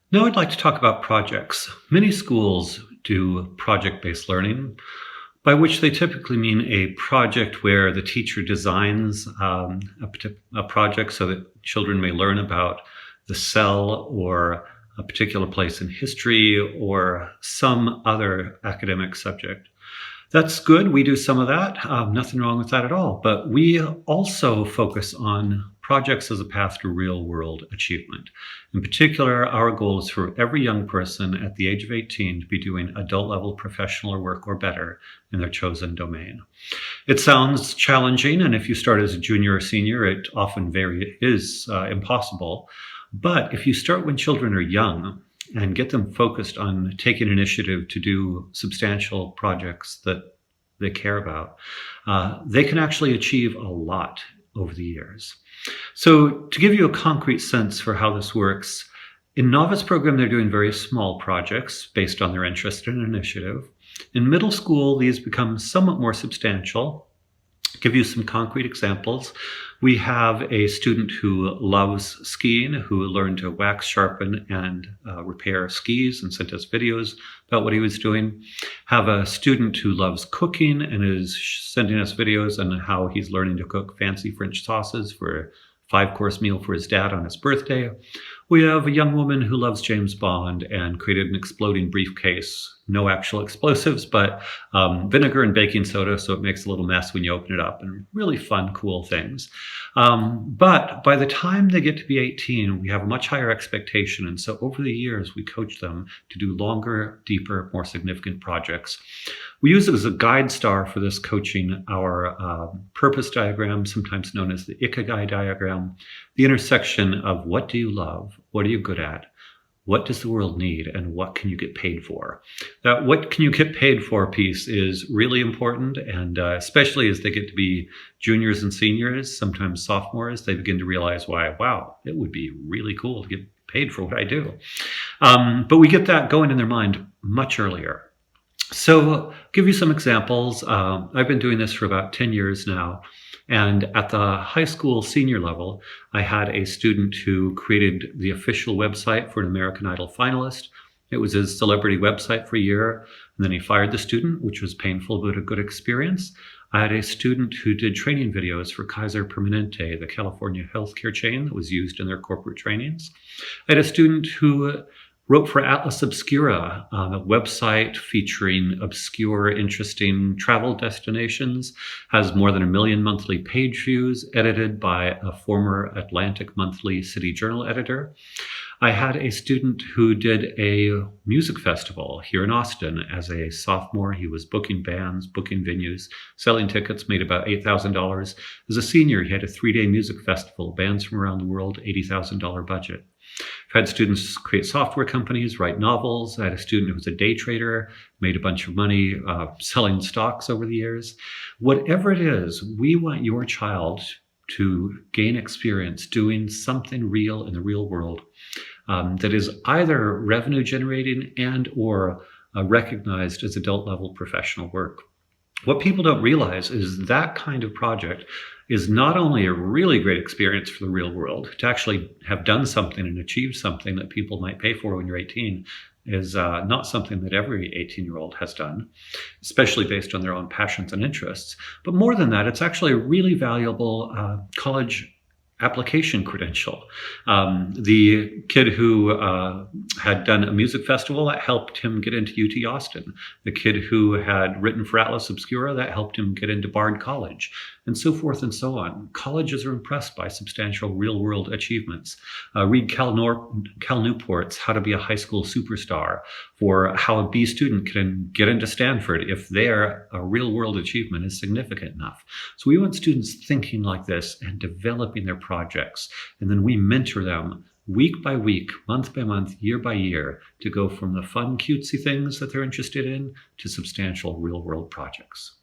Now I'd like to talk about projects. Many schools do project-based learning, by which they typically mean a project where the teacher designs a project so that children may learn about the cell or a particular place in history or some other academic subject. That's good. We do some of that. Nothing wrong with that at all. But we also focus on projects as a path to real world achievement. In particular, our goal is for every young person at the age of 18 to be doing adult level professional work or better in their chosen domain. It sounds challenging, and if you start as a junior or senior, it often is impossible. But if you start when children are young, and get them focused on taking initiative to do substantial projects that they care about, they can actually achieve a lot over the years. So to give you a concrete sense for how this works, in novice program, they're doing very small projects based on their interest and initiative. In middle school, these become somewhat more substantial. Give you some concrete examples. We have a student who loves skiing, who learned to wax, sharpen, and repair skis and sent us videos about what he was doing. Have a student who loves cooking and is sending us videos on how he's learning to cook fancy French sauces for a 5-course meal for his dad on his birthday. We have a young woman who loves James Bond and created an exploding briefcase. No actual explosives, but vinegar and baking soda, so it makes a little mess when you open it up, and really fun, cool things. But by the time they get to be 18, we have a much higher expectation. And so over the years, we coach them to do longer, deeper, more significant projects. We use it as a guide star for this coaching, our purpose diagram, sometimes known as the Ikigai diagram, the intersection of what do you love, what are you good at, what does the world need, and what can you get paid for? That what can you get paid for piece is really important, and especially as they get to be juniors and seniors, sometimes sophomores, they begin to realize why, wow, it would be really cool to get paid for what I do. But we get that going in their mind much earlier. So I'll give you some examples. I've been doing this for about 10 years now. And at the high school senior level, I had a student who created the official website for an American Idol finalist. It was his celebrity website for a year, and then he fired the student, which was painful but a good experience. I had a student who did training videos for Kaiser Permanente, the California healthcare chain that was used in their corporate trainings. I had a student who wrote for Atlas Obscura, a website featuring obscure, interesting travel destinations, has more than 1 million monthly page views, edited by a former Atlantic Monthly City Journal editor. I had a student who did a music festival here in Austin. As a sophomore, he was booking bands, booking venues, selling tickets, made about $8,000. As a senior, he had a 3-day music festival, bands from around the world, $80,000 budget. I've had students create software companies, write novels. I had a student who was a day trader, made a bunch of money selling stocks over the years. Whatever it is, we want your child to gain experience doing something real in the real world that is either revenue generating and or recognized as adult level professional work. What people don't realize is that kind of project is not only a really great experience for the real world. To actually have done something and achieved something that people might pay for when you're 18 is not something that every 18-year-old has done, especially based on their own passions and interests. But more than that, it's actually a really valuable college application credential. The kid who had done a music festival, that helped him get into UT Austin. The kid who had written for Atlas Obscura, that helped him get into Bard College, and so forth and so on. Colleges are impressed by substantial real-world achievements. Read Cal Newport's How to Be a High School Superstar for how a B student can get into Stanford if their real-world achievement is significant enough. So we want students thinking like this and developing their projects, and then we mentor them week by week, month by month, year by year, to go from the fun, cutesy things that they're interested in to substantial real-world projects.